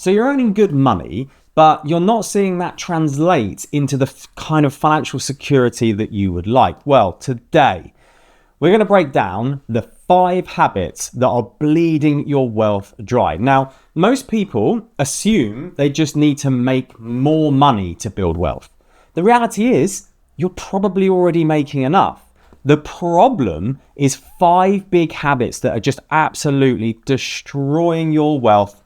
So you're earning good money, but you're not seeing that translate into the kind of financial security that you would like. Well, today we're going to break down the 5 habits that are bleeding your wealth dry. Now, most people assume they just need to make more money to build wealth. The reality is you're probably already making enough. The problem is 5 big habits that are just absolutely destroying your wealth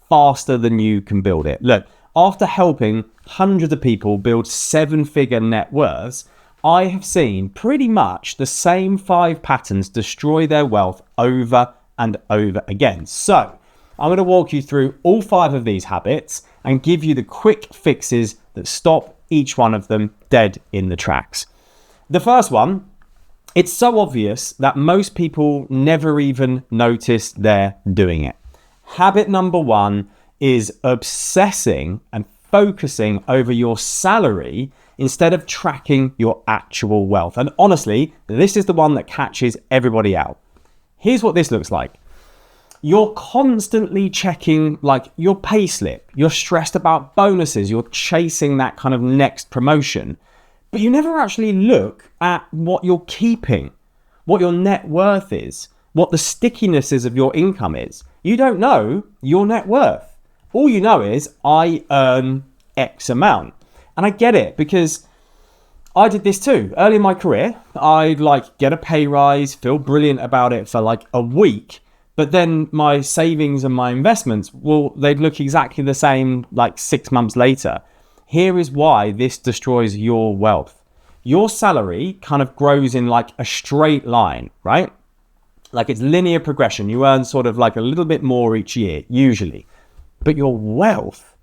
faster than you can build it. Look, after helping hundreds of people build 7-figure net worths, I have seen pretty much the same 5 patterns destroy their wealth over and over again. So I'm going to walk you through all 5 of these habits and give you the quick fixes that stop each one of them dead in the tracks. The first one, it's so obvious that most people never even notice they're doing it. Habit number 1 is obsessing and focusing over your salary instead of tracking your actual wealth. And honestly, this is the one that catches everybody out. Here's what this looks like. You're constantly checking like your pay slip. You're stressed about bonuses. You're chasing that kind of next promotion. But you never actually look at what you're keeping, what your net worth is, what the stickiness is of your income is. You don't know your net worth. All you know is I earn X amount. And I get it because I did this too. Early in my career, I'd get a pay rise, feel brilliant about it for a week. But then my savings and my investments, well, they'd look exactly the same 6 months later. Here is why this destroys your wealth. Your salary kind of grows in a straight line, right? It's linear progression. You earn sort of a little bit more each year, usually. But your wealth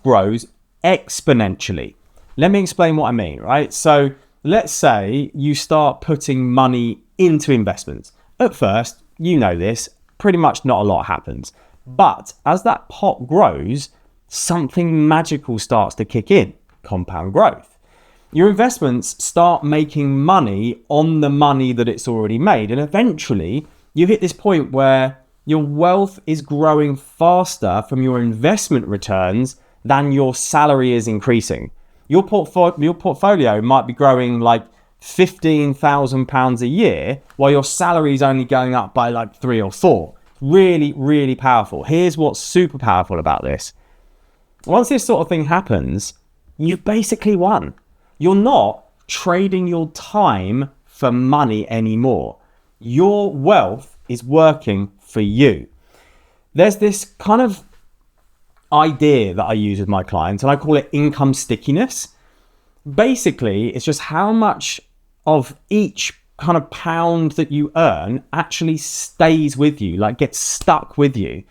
grows exponentially. Let me explain what I mean, right? So let's say you start putting money into investments. At first, you know this, pretty much not a lot happens. But as that pot grows, something magical starts to kick in, compound growth. Your investments start making money on the money that it's already made. And eventually you hit this point where your wealth is growing faster from your investment returns than your salary is increasing. Your portfolio might be growing £15,000 a year while your salary is only going up by 3 or 4. Really, really powerful. Here's what's super powerful about this. Once this sort of thing happens, you've basically won. You're not trading your time for money anymore. Your wealth is working for you. There's this kind of idea that I use with my clients, and I call it income stickiness. Basically, it's just how much of each kind of pound that you earn actually stays with you, gets stuck with you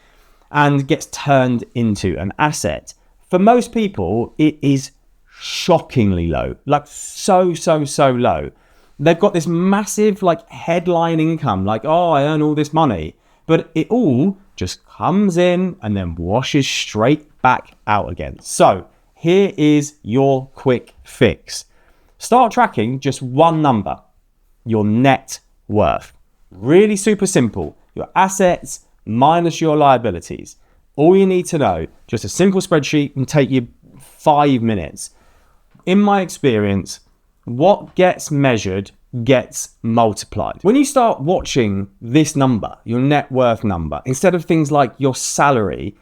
and gets turned into an asset. For most people, it is shockingly low, so low. They've got this massive headline income, oh, I earn all this money, but it all just comes in and then washes straight back out again. So here is your quick fix. Start tracking just one number, your net worth. Really super simple. Your assets minus your liabilities. All you need to know, just a simple spreadsheet, can take you 5 minutes. In my experience, what gets measured gets multiplied. When you start watching this number, your net worth number, instead of things like your salary,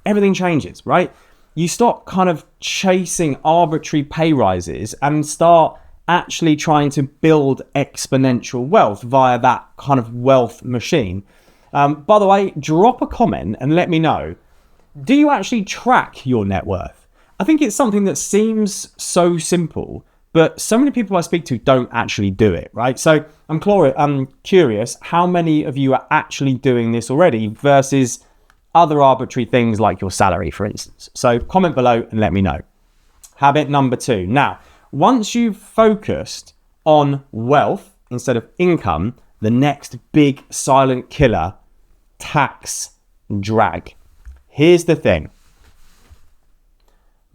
everything changes, right? You stop kind of chasing arbitrary pay rises and start actually trying to build exponential wealth via that kind of wealth machine. By the way, drop a comment and let me know, do you actually track your net worth? I think it's something that seems so simple, but so many people I speak to don't actually do it, right? So I'm curious how many of you are actually doing this already versus other arbitrary things like your salary, for instance. So comment below and let me know. Habit number 2. Now, once you've focused on wealth instead of income, the next big silent killer, tax drag. Here's the thing.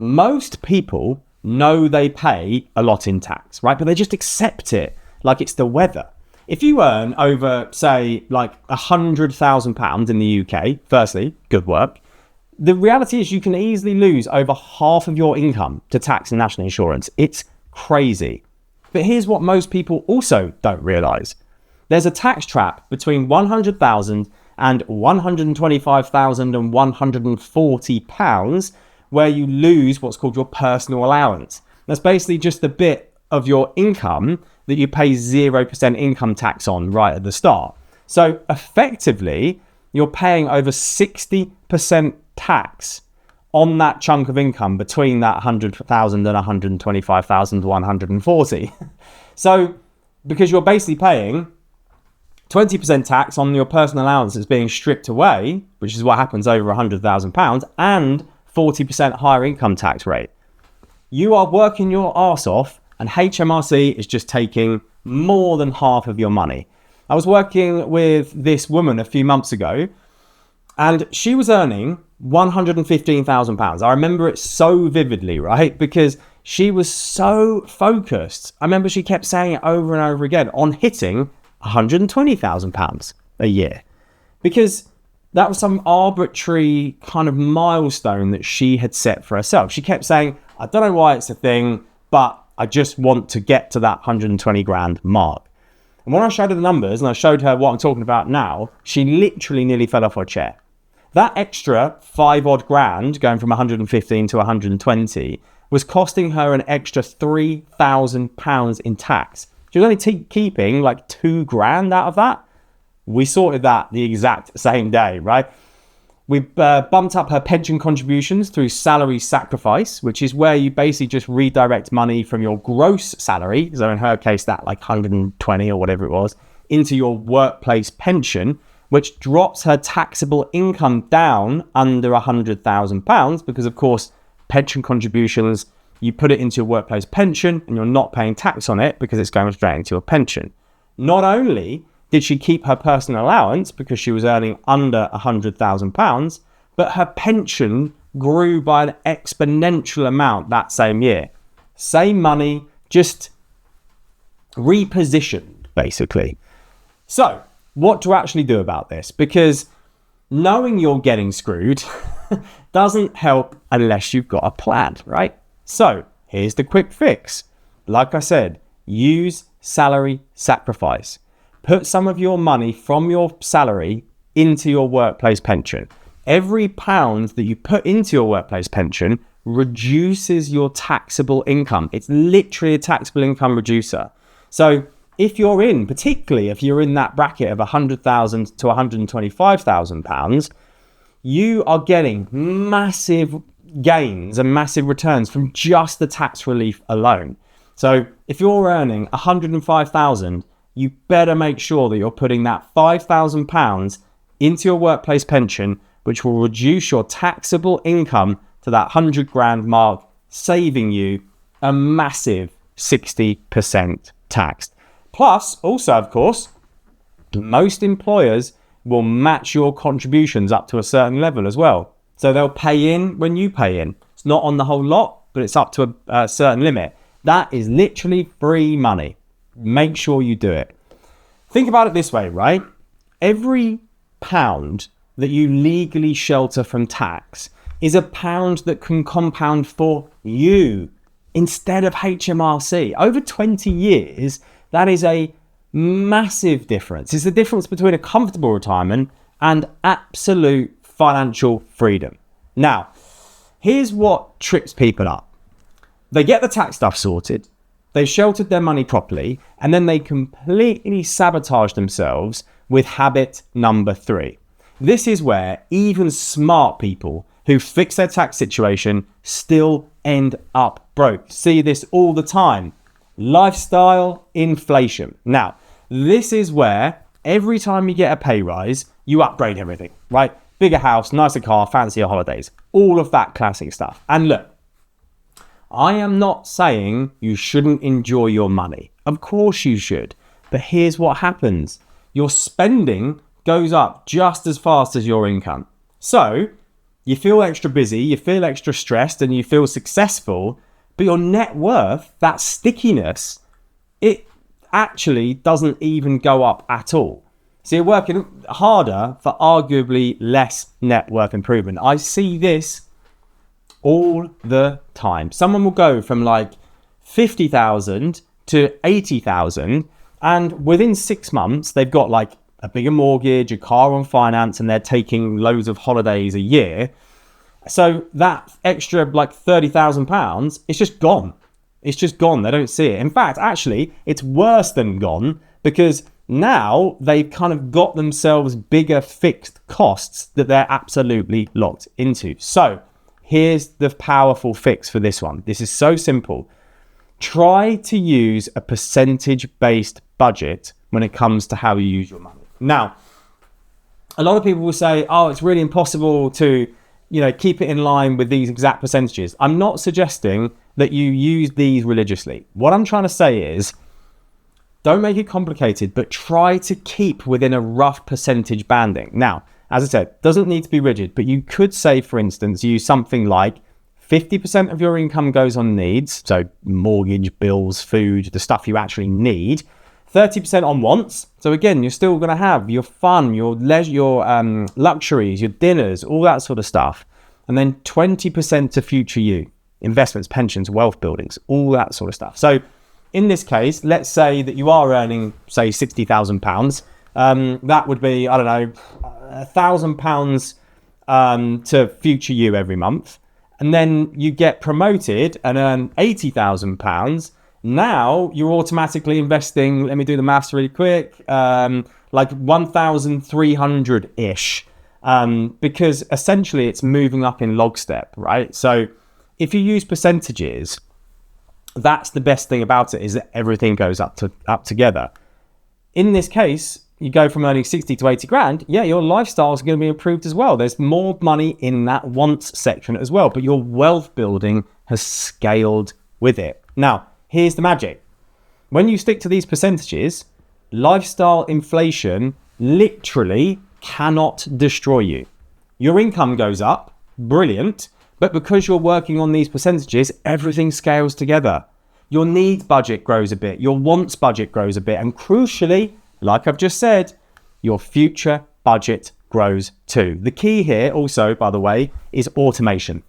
Most people know they pay a lot in tax, right? But they just accept it like it's the weather. If you earn over, say, £100,000 in the UK, firstly, good work. The reality is you can easily lose over half of your income to tax and national insurance. It's crazy. But here's what most people also don't realize. There's a tax trap between £100,000 and £125,140 where you lose what's called your personal allowance. That's basically just the bit of your income that you pay 0% income tax on right at the start. So effectively, you're paying over 60% tax on that chunk of income between that 100,000 and 125,140. So because you're basically paying 20% tax on your personal allowance that's being stripped away, which is what happens over £100,000, and 40% higher income tax rate. You are working your arse off, and HMRC is just taking more than half of your money. I was working with this woman a few months ago, and she was earning £115,000. I remember it so vividly, right? Because she was so focused. I remember she kept saying it over and over again on hitting £120,000 a year, because that was some arbitrary kind of milestone that she had set for herself. She kept saying, I don't know why it's a thing, but I just want to get to that 120 grand mark. And when I showed her the numbers and I showed her what I'm talking about now, she literally nearly fell off her chair. That extra 5 odd grand going from 115 to 120 was costing her an extra £3,000 in tax. She was only keeping like 2 grand out of that. We sorted that the exact same day, right? We bumped up her pension contributions through salary sacrifice, which is where you basically just redirect money from your gross salary, so in her case, that like 120 or whatever it was, into your workplace pension, which drops her taxable income down under £100,000 because, of course, pension contributions, you put it into your workplace pension and you're not paying tax on it because it's going straight into your pension. Not only did she keep her personal allowance because she was earning under £100,000, but her pension grew by an exponential amount that same year. Same money, just repositioned, basically. So, what to actually do about this? Because knowing you're getting screwed doesn't help unless you've got a plan, right? So here's the quick fix. Like I said, use salary sacrifice. Put some of your money from your salary into your workplace pension. Every pound that you put into your workplace pension reduces your taxable income. It's literally a taxable income reducer. So if you're in, particularly if you're in that bracket of £100,000 to £125,000, you are getting massive gains and massive returns from just the tax relief alone. So if you're earning £105,000, you better make sure that you're putting that £5,000 into your workplace pension, which will reduce your taxable income to that 100 grand mark, saving you a massive 60% tax. Plus, also, of course, most employers will match your contributions up to a certain level as well. So they'll pay in when you pay in. It's not on the whole lot, but it's up to a certain limit. That is literally free money. Make sure you do it. Think about it this way, right? Every pound that you legally shelter from tax is a pound that can compound for you instead of HMRC. Over 20 years, that is a massive difference. It's the difference between a comfortable retirement and absolute financial freedom. Now, here's what trips people up. They get the tax stuff sorted, they've sheltered their money properly, and then they completely sabotage themselves with habit number 3. This is where even smart people who fix their tax situation still end up broke. See this all the time. Lifestyle inflation. Now, this is where every time you get a pay rise, you upgrade everything, right? Bigger house, nicer car, fancier holidays, all of that classic stuff. And look, I am not saying you shouldn't enjoy your money. Of course you should. But here's what happens. Your spending goes up just as fast as your income. So you feel extra busy, you feel extra stressed, and you feel successful, but your net worth, that stickiness, it actually doesn't even go up at all. So you're working harder for arguably less net worth improvement. I see this all the time. Someone will go from like 50,000 to 80,000, and within 6 months, they've got like a bigger mortgage, a car on finance, and they're taking loads of holidays a year. So that extra like £30,000, it's just gone. It's just gone. They don't see it. In fact, actually, it's worse than gone, because now they've kind of got themselves bigger fixed costs that they're absolutely locked into. So here's the powerful fix for this one. This is so simple. Try to use a percentage-based budget when it comes to how you use your money. Now, a lot of people will say, oh, it's really impossible to, keep it in line with these exact percentages. I'm not suggesting that you use these religiously. What I'm trying to say is, don't make it complicated, but try to keep within a rough percentage banding. Now, as I said, doesn't need to be rigid, but you could say, for instance, use something like 50% of your income goes on needs, so mortgage, bills, food, the stuff you actually need. 30% on wants. So again, you're still going to have your fun, your leisure, your luxuries, your dinners, all that sort of stuff. And then 20% to future you, investments, pensions, wealth buildings, all that sort of stuff. So in this case, let's say that you are earning, say, £60,000. That would be, I don't know, £1,000 to future you every month. And then you get promoted and earn £80,000. Now you're automatically investing, let me do the maths really quick, like 1,300-ish, because essentially it's moving up in lockstep, right? So if you use percentages, that's the best thing about it, is that everything goes up together. In this case, you go from earning 60 to 80 grand, yeah, your lifestyle is going to be improved as well. There's more money in that wants section as well, but your wealth building has scaled with it. Now, here's the magic. When you stick to these percentages, lifestyle inflation literally cannot destroy you. Your income goes up, brilliant, but because you're working on these percentages, everything scales together. Your needs budget grows a bit, your wants budget grows a bit, and crucially, like I've just said, your future budget grows too. The key here also, by the way, is automation.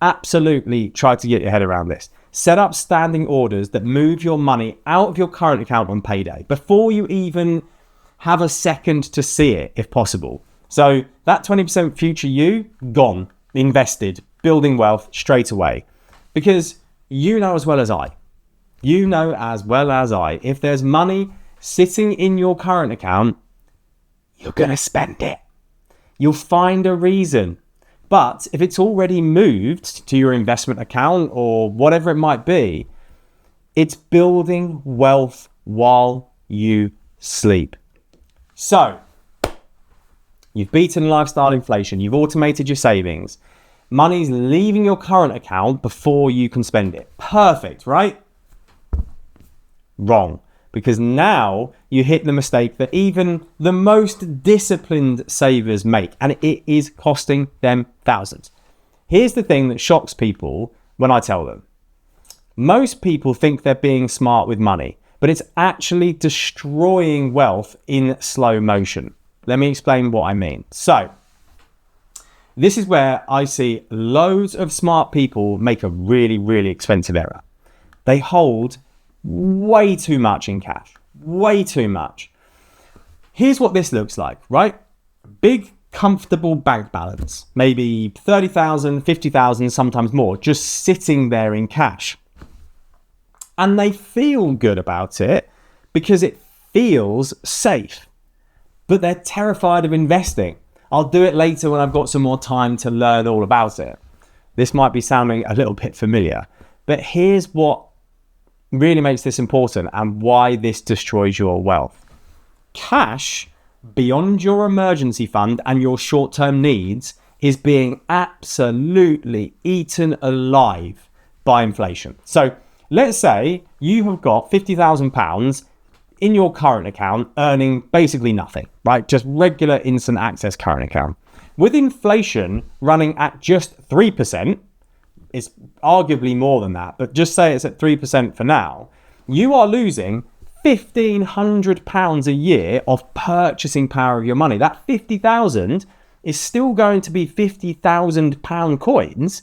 Absolutely try to get your head around this. Set up standing orders that move your money out of your current account on payday before you even have a second to see it, if possible. So that 20% future you, gone, invested, building wealth straight away. Because you know as well as I, if there's money sitting in your current account, you're going to spend it. You'll find a reason. But if it's already moved to your investment account or whatever it might be, it's building wealth while you sleep. So you've beaten lifestyle inflation. You've automated your savings. Money's leaving your current account before you can spend it. Perfect, right? Wrong. Because now you hit the mistake that even the most disciplined savers make, and it is costing them thousands. Here's the thing that shocks people when I tell them. Most people think they're being smart with money, but it's actually destroying wealth in slow motion. Let me explain what I mean. So, this is where I see loads of smart people make a really, really expensive error. They hold way too much in cash, way too much. Here's what this looks like, right? Big, comfortable bank balance, maybe 30,000, 50,000, sometimes more, just sitting there in cash. And they feel good about it because it feels safe, but they're terrified of investing. I'll do it later when I've got some more time to learn all about it. This might be sounding a little bit familiar, but here's what really makes this important and why this destroys your wealth. Cash beyond your emergency fund and your short-term needs is being absolutely eaten alive by inflation. So let's say you have got £50,000 in your current account earning basically nothing, right? Just regular instant access current account. With inflation running at just 3%, it's arguably more than that, but just say it's at 3% for now, you are losing £1,500 a year of purchasing power of your money. That 50,000 is still going to be £50,000 coins,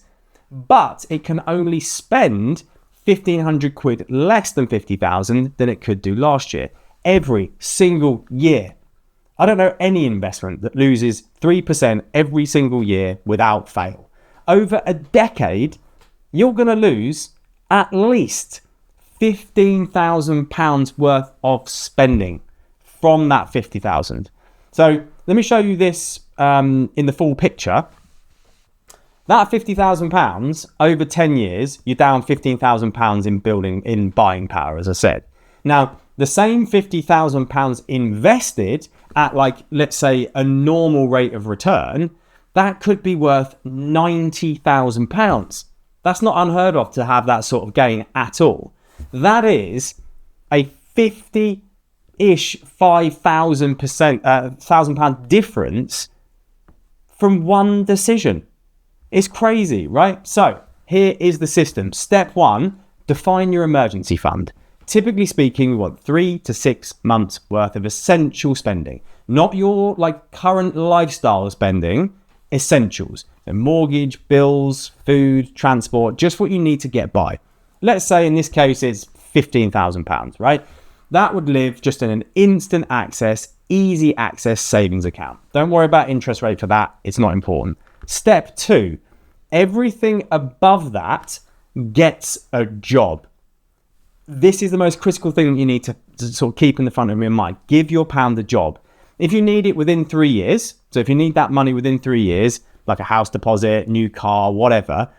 but it can only spend 1,500 quid less than 50,000 than it could do last year. Every single year. I don't know any investment that loses 3% every single year without fail. Over a decade, you're going to lose at least £15,000 worth of spending from that 50,000. So let me show you this in the full picture. That £50,000 over 10 years, you're down £15,000 in buying power, as I said. Now, the same £50,000 invested at, like, let's say a normal rate of return, that could be worth £90,000. That's not unheard of to have that sort of gain at all. That is a 50-ish £5,000 difference from one decision. It's crazy, right? So here is the system. Step 1, define your emergency fund. Typically speaking, we want 3 to 6 months worth of essential spending, not your current lifestyle spending, essentials. So mortgage, bills, food, transport, just what you need to get by. Let's say in this case it's £15,000, right? That would live just in an instant access, easy access savings account. Don't worry about interest rate for that. It's not important. Step 2, everything above that gets a job. This is the most critical thing that you need to sort of keep in the front of your mind. Give your pound a job. If you need it within 3 years, so if you need that money within 3 years, like a house deposit, new car, whatever,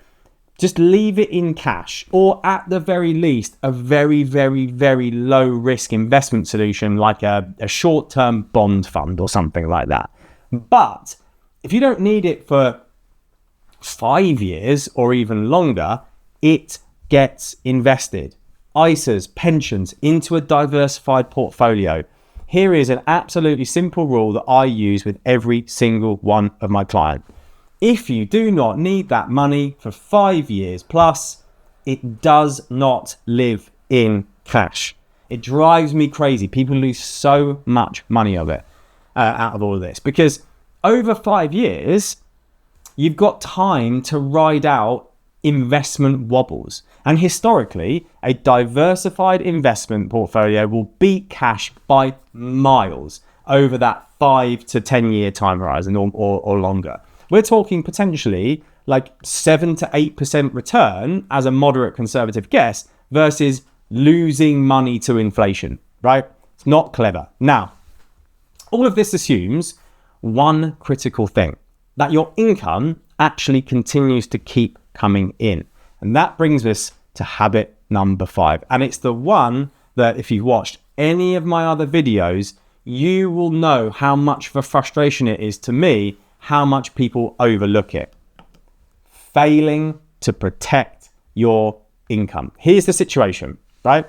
just leave it in cash, or at the very least, a very, very, very low risk investment solution like a short-term bond fund or something like that. But if you don't need it for 5 years or even longer, it gets invested. ISAs, pensions, into a diversified portfolio. Here is an absolutely simple rule that I use with every single one of my clients. If you do not need that money for 5 years plus, it does not live in cash. It drives me crazy. People lose so much money of it out of all of this, because over 5 years, you've got time to ride out investment wobbles. And historically, a diversified investment portfolio will beat cash by miles over that 5 to 10 year time horizon or longer. We're talking potentially like 7 to 8% return as a moderate conservative guess versus losing money to inflation, right? It's not clever. Now, all of this assumes one critical thing, that your income actually continues to keep coming in. And that brings us to habit number 5. And it's the one that if you've watched any of my other videos, you will know how much of a frustration it is to me, how much people overlook it. Failing to protect your income. Here's the situation, right?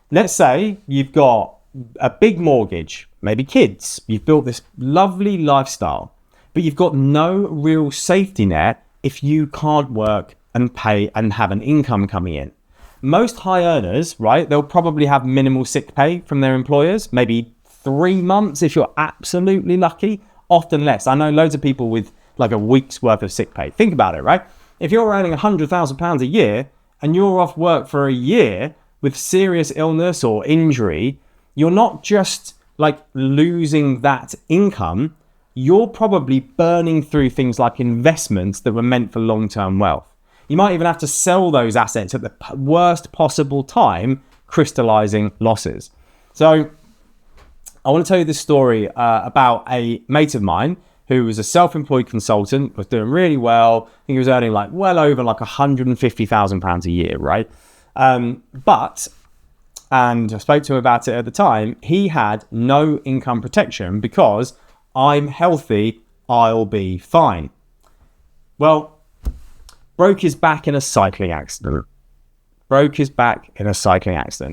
Let's say you've got a big mortgage, maybe kids, you've built this lovely lifestyle, but you've got no real safety net if you can't work and pay and have an income coming in. Most high earners, right, they'll probably have minimal sick pay from their employers, maybe 3 months if you're absolutely lucky, often less. I know loads of people with like a week's worth of sick pay. Think about it, right? If you're earning £100,000 a year and you're off work for a year with serious illness or injury, you're not just like losing that income, you're probably burning through things like investments that were meant for long-term wealth. You might even have to sell those assets at the worst possible time, crystallizing losses. So I want to tell you this story about a mate of mine who was a self-employed consultant, was doing really well. I think he was earning like well over like £150,000 a year, right? But I spoke to him about it at the time, he had no income protection because I'm healthy, I'll be fine. Well, broke his back in a cycling accident.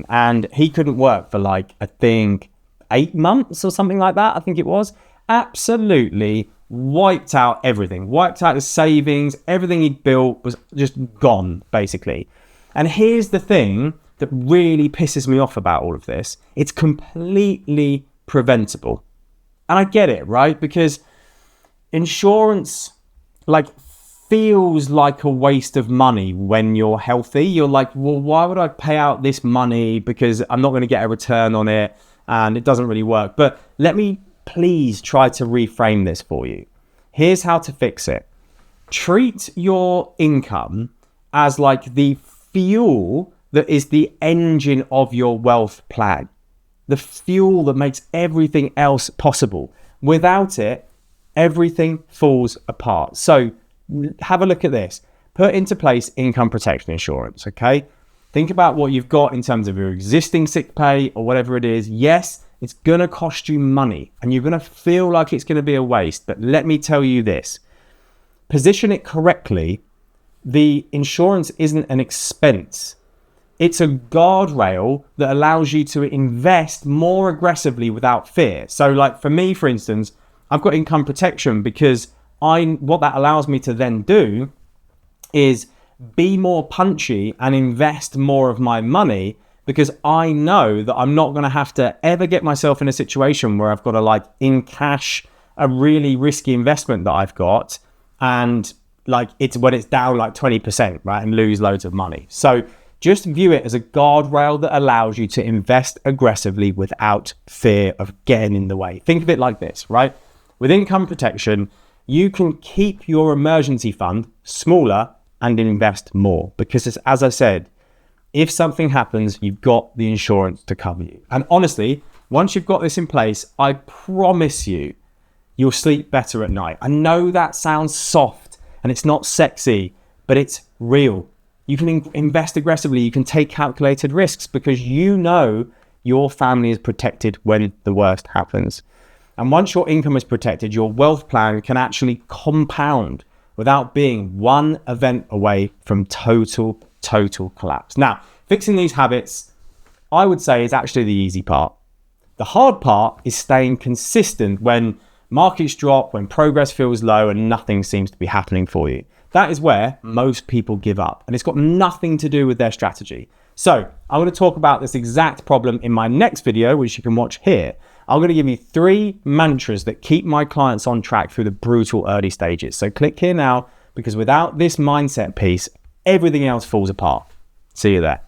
And he couldn't work for like, I think 8 months or something like that, I think it was. Absolutely wiped out everything, wiped out his savings, everything he'd built was just gone, basically. And here's the thing that really pisses me off about all of this. It's completely preventable. And I get it, right? Because insurance feels like a waste of money when you're healthy. You're like, well, why would I pay out this money because I'm not going to get a return on it and it doesn't really work. But let me please try to reframe this for you. Here's how to fix it. Treat your income as like the fuel that is the engine of your wealth plan. The fuel that makes everything else possible. Without it, everything falls apart. So have a look at this. Put into place income protection insurance, okay? Think about what you've got in terms of your existing sick pay or whatever it is. Yes, it's going to cost you money and you're going to feel like it's going to be a waste. But let me tell you this. Position it correctly. The insurance isn't an expense. It's a guardrail that allows you to invest more aggressively without fear. So like for me, for instance, I've got income protection because what that allows me to then do is be more punchy and invest more of my money because I know that I'm not going to have to ever get myself in a situation where I've got to like in cash a really risky investment that I've got and like it's when it's down like 20%, right, and lose loads of money. So just view it as a guardrail that allows you to invest aggressively without fear of getting in the way. Think of it like this, right? With income protection, you can keep your emergency fund smaller and invest more because it's, as I said, if something happens, you've got the insurance to cover you. And honestly, once you've got this in place, I promise you, you'll sleep better at night. I know that sounds soft and it's not sexy, but it's real. You can invest aggressively. You can take calculated risks because you know your family is protected when the worst happens. And once your income is protected, your wealth plan can actually compound without being one event away from total collapse. Now, fixing these habits, I would say, is actually the easy part. The hard part is staying consistent when markets drop, when progress feels low and nothing seems to be happening for you. That is where most people give up, and it's got nothing to do with their strategy. So I'm going to talk about this exact problem in my next video, which you can watch here. I'm going to give you 3 mantras that keep my clients on track through the brutal early stages. So click here now, because without this mindset piece, everything else falls apart. See you there.